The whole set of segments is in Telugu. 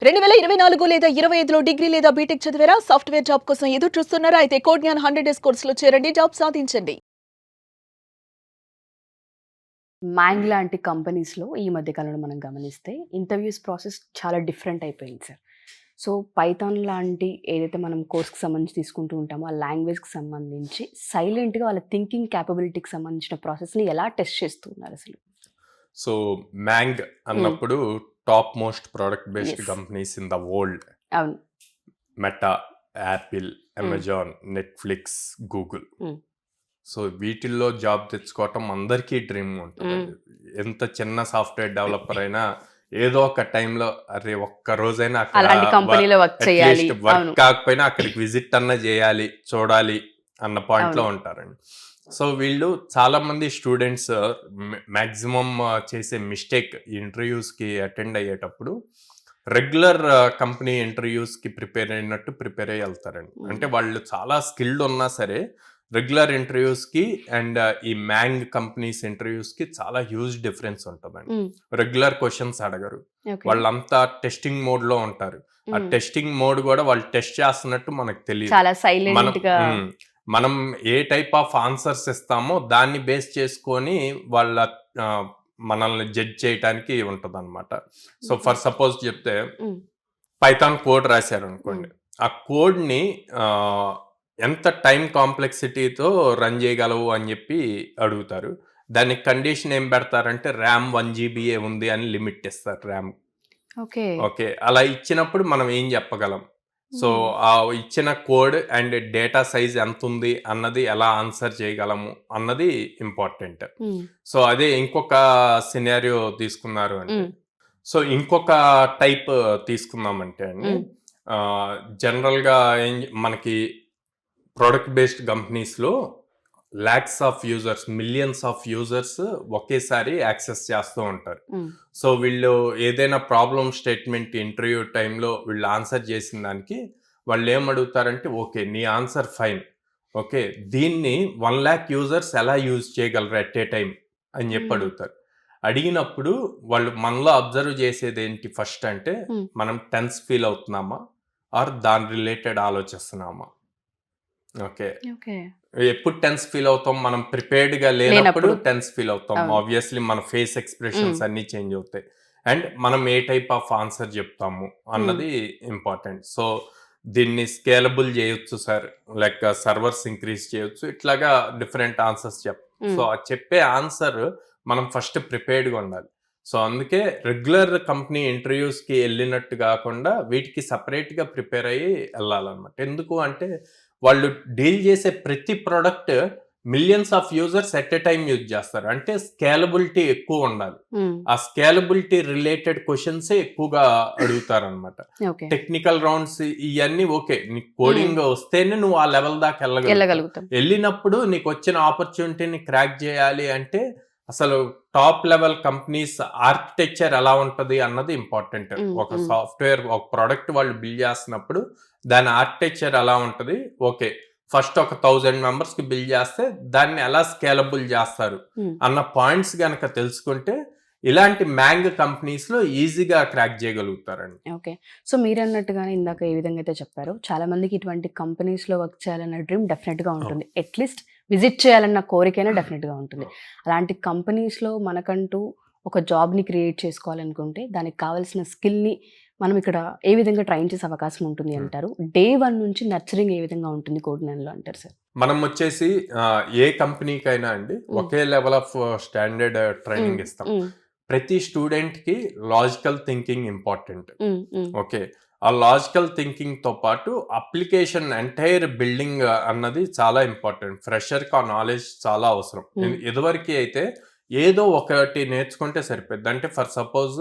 2024 లేదా 25లో డిగ్రీ లేదా బీటెక్ చదివారా? సాఫ్ట్‌వేర్ జాబ్ కోసం ఎదురు చూస్తున్నారా? అయితే కోడ్ జ్ఞాన్ 100 డేస్ కోర్సులో చేరండి. జాబ్ సాధించండి. మ్యాంగ్ లాంటి కంపెనీస్‌లో ఈ మధ్య కాలంలో మనం గమనిస్తే ఇంటర్వ్యూస్ ప్రాసెస్ చాలా డిఫరెంట్ అయిపోయింది సార్. సో, పైథాన్ లాంటి ఏదైతే మనం కోర్స్‌కి సంబంధించి తీసుకుంటూ ఉంటామో, ఆ లాంగ్వేజ్‌కి సంబంధించి సైలెంట్‌గా వాళ్ళ థింకింగ్ కేపబిలిటీకి సంబంధించిన ప్రాసెస్‌ని ఎలా టెస్ట్ చేస్తూ ఉన్నారసలు? సో, మ్యాంగ్ అన్నప్పుడు top most product based yes. Companies in the world. అవును. Meta, Apple, Amazon, Netflix, Google. Hmm. So, వీటిల్లో జాబ్ తెచ్చుకోవటం అందరికీ డ్రీమ్ ఉంటుంది. ఎంత చిన్న సాఫ్ట్‌వేర్ డెవలపర్ అయినా ఏదో ఒక టైంలో అరే ఒక్క రోజైనా అక్కడ అలాంటి కంపెనీలో వర్క్ చేయాలి. అట్‌లీస్ట్ వర్క్ అవును. కాకపోయినా అక్కడికి విజిట్ అన్నా చేయాలి, చూడాలి అన్న పాయింట్‌లో అవును. ఉంటారండి. సో, వీళ్ళు చాలామంది స్టూడెంట్స్ మ్యాక్సిమం చేసే మిస్టేక్ ఇంటర్వ్యూస్‌కి అటెండ్ అయ్యేటప్పుడు రెగ్యులర్ కంపెనీ ఇంటర్వ్యూస్‌కి ప్రిపేర్ అయినట్టు ప్రిపేర్ అయ్యి వెళ్తారండి. అంటే వాళ్ళు చాలా స్కిల్డ్ ఉన్నా సరే రెగ్యులర్ ఇంటర్వ్యూస్‌కి అండ్ ఈ మ్యాంగ్ కంపెనీస్ ఇంటర్వ్యూస్‌కి చాలా హ్యూజ్ డిఫరెన్స్ ఉంటుందండి. హ్మ్. రెగ్యులర్ క్వశ్చన్స్ అడగరు. ఓకే. వాళ్ళంతా టెస్టింగ్ మోడ్‌లో ఉంటారు. ఆ హ్మ్. టెస్టింగ్ మోడ్ కూడా వాళ్ళు టెస్ట్ చేస్తున్నట్టు మనకు తెలియదు. చాలా మనం సైలెంట్‌గా మనం ఏ టైప్ ఆఫ్ ఆన్సర్స్ ఇస్తామో దాన్ని బేస్ చేసుకొని వాళ్ళ మనల్ని జడ్జ్ చేయడానికి ఉంటదన్నమాట. సో, ఫర్ సపోజ్ చెప్తే హ్మ్. పైథాన్ కోడ్ రాశారనుకోండి. ఆ కోడ్‌ని ఎంత టైమ్ కాంప్లెక్సిటీతో రన్ చేయగలవు అని చెప్పి అడుగుతారు. దానికి కండిషన్ ఏం పెడతారంటే ర్యామ్ 1 జీబీయే ఉంది అని లిమిట్ ఇస్తారు ర్యామ్. ఓకే. ఓకే. అలా ఇచ్చినప్పుడు మనం ఏం చెప్పగలం? సో, హ్మ్. ఆ ఇచ్చిన కోడ్ అండ్ డేటా సైజ్ ఎంతుంది అన్నది ఎలా ఆన్సర్ చేయగలము అన్నది ఇంపార్టెంట్. హ్మ్. సో, అదే ఇంకొక సినారియో తీసుకున్నారు అంటే, హ్మ్. సో, ఇంకొక టైప్ తీసుకుందామంటే అండి, హ్మ్. జనరల్‌గా మనకి ప్రొడక్ట్ బేస్డ్ కంపెనీస్‌లో lakhs of users, millions of users ఒకేసారి యాక్సెస్ చేస్తూ ఉంటారు. హ్మ్. సో, వీళ్ళు ఏదైనా ప్రాబ్లమ్ స్టేట్మెంట్ ఇంటర్వ్యూ టైంలో వీళ్ళు ఆన్సర్ చేసిన దానికి వాళ్ళు ఏమడుగుతారంటే, ఓకే నీ ఆన్సర్ ఫైన్. ఓకే. దీన్ని 1,00,000 యూజర్స్ ఎలా యూజ్ చేయగలరు ఎట్ ఏ టైమ్ అని చెప్పి హ్మ్. అడుగుతారు. అడిగినప్పుడు వాళ్ళు మనలో అబ్జర్వ్ చేసేది ఏంటి ఫస్ట్ అంటే, హ్మ్. మనం టెన్స్ ఫీల్ అవుతున్నామా? ఆర్ దాని రిలేటెడ్ ఆలోచిస్తున్నామా? ఓకే. ఓకే. ఎప్పుడు టెన్స్ ఫీల్ అవుతాం? మనం ప్రిపేర్డ్‌గా లేనప్పుడు లేనప్పుడు. టెన్స్ ఫీల్ అవుతాం. అవును. ఆబ్వియస్‌లీ మన ఫేస్ ఎక్స్‌ప్రెషన్స్ హ్మ్. అన్నీ చేంజ్ అవుతాయి. అండ్ మనం ఏ టైప్ ఆఫ్ ఆన్సర్ చెప్తాము హ్మ్. అన్నది ఇంపార్టెంట్. సో, దీన్ని స్కేలబుల్ చేయొచ్చు సార్. లైక్ సర్వర్స్ ఇంక్రీజ్ చేయొచ్చు. ఇట్లాగా డిఫరెంట్ ఆన్సర్స్ సో, హ్మ్. ఆ చెప్పే ఆన్సర్ మనం ఫస్ట్ ప్రిపేర్డ్‌గా ఉండాలి. సో, అందుకే రెగ్యులర్ కంపెనీ ఇంటర్వ్యూస్‌కి ఎళ్ళినట్టు గాకుండా వీటికి సెపరేట్‌గా ప్రిపేర్ అయ్యి ఎళ్ళాలన్నమాట. ఎందుకు అంటే వాళ్ళు డీల్ చేసే ప్రతి product millions of users at a time use చేస్తారు. అంటే స్కేలబిలిటీ ఎక్కువ ఉండాలి. హ్మ్. ఆ స్కేలబిలిటీ రిలేటెడ్ క్వెషన్సే ఎక్కువగా అడుగుతారనమాట. ఓకే. టెక్నికల్ రౌండ్స్ ఇయన్నీ ఓకే. నీకు హ్మ్. కోడింగ్ వస్తేనే నువ్వు ఆ లెవెల్ దాకా ఎళ్ళగలుగుతావు. ఎళ్ళగలుగుతాం. ఎళ్ళినప్పుడు నీకొచ్చిన ఆపర్చునిటీని క్రాక్ చేయాలి అంటే అసలు టాప్ లెవెల్ కంపెనీస్ ఆర్కిటెక్చర్ ఎలా ఉంటది అన్నది ఇంపార్టెంట్. హ్మ్. ఒక హ్మ్. సాఫ్ట్‌వేర్, ఒక ప్రొడక్ట్ వాళ్ళు బిల్డ్ చేస్తున్నప్పుడు దాని ఆర్కిటెక్చర్ ఎలా ఉంటది? ఓకే. ఫస్ట్ ఒక 1000 మెంబర్స్‌కి బిల్డ్ చేస్తే దాన్ని ఎలా స్కేలబుల్ చేస్తారు హ్మ్. అన్న పాయింట్స్ గనక తెలుసుకుంటే ఇలాంటి మ్యాంగ్ కంపెనీస్‌లో ఈజీగా క్రాక్ చేయగలుగుతారండి. ఓకే. సో, మీరన్నట్టుగానే ఇందాక ఏ విధంగా అయితే చెప్పారో, చాలా మందికి ఇటువంటి కంపెనీస్‌లో వర్క్ చేయాలన్న డ్రీమ్ డెఫినెట్‌గా అవును. ఉంటుంది. అట్‌లీస్ట్ విజిట్ చేయాలన్న కోరికైనా డెఫినెట్‌గా ఉంటుంది. అలాంటి కంపెనీస్‌లో మనకంటూ ఒక జాబ్‌ని క్రియేట్ చేసుకోవాలనుకుంటే, దానికి కావాల్సిన స్కిల్‌ని మనం ఇక్కడ ఏ విధంగా ట్రైన్ చేసే అవకాశం ఉంటుంది హ్మ్. అంటారు? డే 1 నుంచి నర్చరింగ్ ఏ విధంగా ఉంటుంది కోడ్9లో అంటారు సార్? మనం వచ్చేసి ఏ కంపెనీకైనా అండి హ్మ్. ఒకే లెవెల్ ఆఫ్ స్టాండర్డ్ హ్మ్. ట్రైనింగ్ ఇస్తాం. హ్మ్. ప్రతి స్టూడెంట్‌కి లాజికల్ థింకింగ్ ఇంపార్టెంట్. హ్మ్. హ్మ్. ఓకే. ఆ లాజికల్ థింకింగ్‌తో పాటు అప్లికేషన్ ఎంటైర్ బిల్డింగ్ అన్నది చాలా ఇంపార్టెంట్. ఫ్రెషర్‌కి ఆ నాలెడ్జ్ చాలా అవసరం. హ్మ్. ఇదివరకి అయితే ఏదో ఒకటి నేర్చుకుంటే సరిపోద్ది. అంటే ఫర్ సపోజ్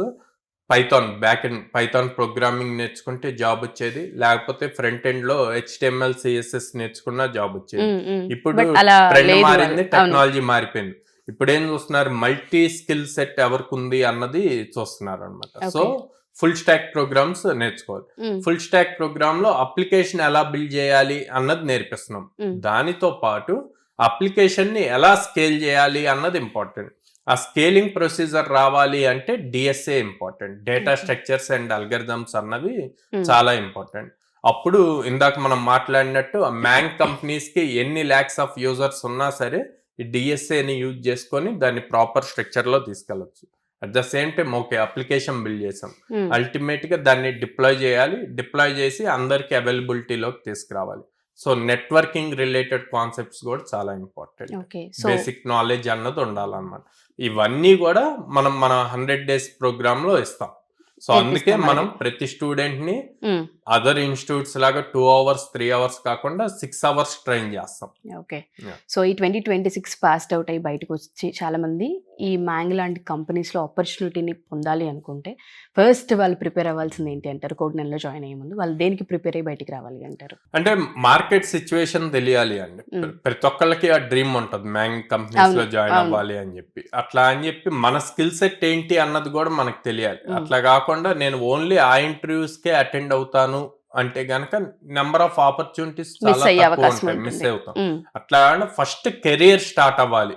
పైథాన్ ప్రోగ్రామింగ్ నేర్చుకుంటే జాబ్ వచ్చేది. లేకపోతే ఫ్రంట్ ఎండ్‌లో హెచ్‌టీఎంఎల్, సీఎస్ఎస్ నేర్చుకున్న జాబ్ వచ్చేది. హ్మ్. హ్మ్. ఇప్పుడు బట్ అలా ట్రెండ్ లేదు అది. మారింది, అవును. టెక్నాలజీ మారిపోయింది. ఇప్పుడేం చూస్తున్నారు మల్టీ స్కిల్ సెట్ ఎవరికుంది అన్నది చూస్తున్నారనమాట. So, okay. Full stack programs నేర్చుకోవాలి. హ్మ్. ఫుల్ స్టాక్ ప్రోగ్రామ్‌లో అప్లికేషన్ ఎలా బిల్డ్ చేయాలి అన్నది నేర్పిస్తున్నాం. హ్మ్. దానితో పాటు అప్లికేషన్‌ని ఎలా స్కేల్ చేయాలి అన్నది ఇంపార్టెంట్. ఆ స్కేలింగ్ ప్రొసీజర్ రావాలి అంటే DSA important, data Okay. Structures and algorithms అన్నవి Hmm. చాలా ఇంపార్టెంట్. అప్పుడు ఇందాక మనం మాట్లాడినట్టు ఆ మ్యాంగ్ కంపెనీస్ కి ఎన్ని ల్యాక్స్ ఆఫ్ యూజర్స్ ఉన్నా సరే ఈ డిఎస్ఏని యూజ్ చేసుకొని దాన్ని ప్రాపర్ స్ట్రక్చర్ లో తీసుకెళ్ళచ్చు. At the same time okay application build చేసాం, Hmm. అల్టిమేట్ గా దాన్ని డిప్లాయ్ చేయాలి, డిప్లాయ్ చేసి అందరికి అవైలబిలిటీలోకి తీసుకురావాలి. సో నెట్వర్కింగ్ రిలేటెడ్ కాన్సెప్ట్స్ కూడా చాలా important. Okay. So basic knowledge అన్నది ఉండాలన్నమాట. ఇవన్నీ కూడా మనం మన 100 డేస్ ప్రోగ్రామ్ లో ఇస్తాం. సో అందుకే నేర్పిస్తాం మనం వాళ్ళకి. ప్రతి స్టూడెంట్ ని Hmm. అదర్ ఇన్స్టిట్యూట్స్ లాగా 2 అవర్స్ 3 అవర్స్ కాకుండా 6 అవర్స్ ట్రైన్ చేస్తాం. ఓకే. Yeah. సో ఈ 2026 పాస్డ్ అవుట్ అయ్యి బయటకు వచ్చి చాలా మంది ఈ మ్యాంగ్ లాంటి కంపెనీస్లో ఆపర్చునిటీని పొందాలి అనుకుంటే ఫస్ట్ వాళ్ళు ప్రిపేర్ అవ్వాల్సింది ఏంటి అంటారు? కోడ్ నెలలో జాయిన్ అయ్యే ముందు వాళ్ళు దేనికి ప్రిపేర్ అయ్యి బయటికి రావాలి అంటారు? అంటే మార్కెట్ సిచ్యువేషన్ తెలియాలి అండి. ప్రతి ఒక్కళ్ళకి ఆ డ్రీమ్ ఉంటుంది మ్యాంగ్ కంపెనీస్ లో అవును, జాయిన్ అవును. అవ్వాలి అని చెప్పి. అట్లా అని చెప్పి మన స్కిల్ సెట్ ఏంటి అన్నది కూడా మనకు తెలియాలి. Mm. అట్లా కాకుండా నేను ఓన్లీ ఆ ఇంటర్వ్యూస్ కే అటెండ్ అవుతాను అంటే గనక నెంబర్ ఆఫ్ ఆపర్చునిటీస్ మిస్ చాలా అయ్యే తక్కువ అవకాశం ఉంటాయి, మిస్ ఉంటుంది. అవుతాం. Hmm. అట్లా ఫస్ట్ కెరియర్ స్టార్ట్ అవ్వాలి.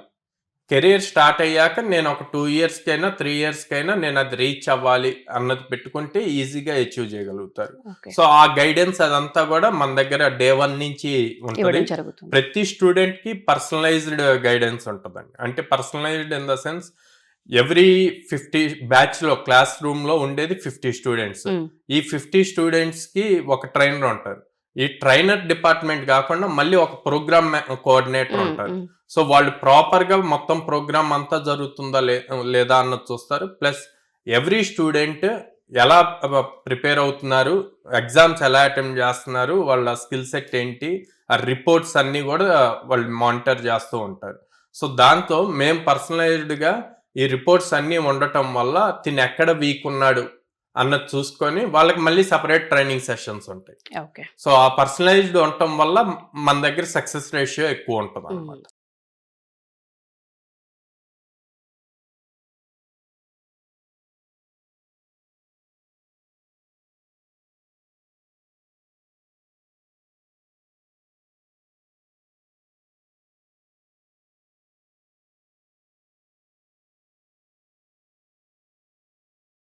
కెరియర్ స్టార్ట్ అయ్యాక నేను ఒక 2 ఇయర్స్ కైనా 3 ఇయర్స్ కైనా నేను అది రీచ్ అవ్వాలి అన్నది పెట్టుకుంటే ఈజీగా అచీవ్ చేయగలుగుతారు. ఓకే. సో ఆ గైడెన్స్ అదంతా కూడా మన దగ్గర డే 1 నుంచి ఉంటుంది. ఇవ్వడం జరుగుతుంది. ప్రతి స్టూడెంట్ కి పర్సనలైజ్డ్ గైడెన్స్ ఉంటుందండి. అంటే personalised in the sense every 50 batch లో క్లాస్ రూమ్ లో ఉండేది 50 స్టూడెంట్స్. Hmm. ఈ 50 స్టూడెంట్స్ కి ఒక ట్రైనర్ ఉంటారు. ఈ ట్రైనర్ డిపార్ట్మెంట్ కాకుండా మళ్ళీ ఒక ప్రోగ్రామ్ కోఆర్డినేటర్ Hmm. ఉంటారు. Hmm. సో వాళ్ళు ప్రాపర్ గా మొత్తం ప్రోగ్రామ్ అంతా జరుగుతుందా లేదా అన్నది చూస్తారు. ప్లస్ ఎవ్రీ స్టూడెంట్ ఎలా ప్రిపేర్ అవుతున్నారు, ఎగ్జామ్స్ ఎలా అటెంప్ట్ చేస్తున్నారు, వాళ్ళ స్కిల్ సెట్ ఏంటి, ఆ రిపోర్ట్స్ అన్ని కూడా వాళ్ళు మానిటర్ చేస్తూ ఉంటారు. సో దాంతో మేము పర్సనలైజ్డ్ గా ఈ రిపోర్ట్స్ అన్ని ఉండటం వల్ల తిని ఎక్కడ వీక్ ఉన్నాడు అన్నది చూసుకొని వాళ్ళకి మళ్ళీ సపరేట్ ట్రైనింగ్ సెషన్స్ ఉంటాయి. ఓకే. సో ఆ పర్సనలైజ్డ్ ఉండటం వల్ల మన దగ్గర సక్సెస్ రేషియో ఎక్కువ ఉంటుంది అన్నమాట.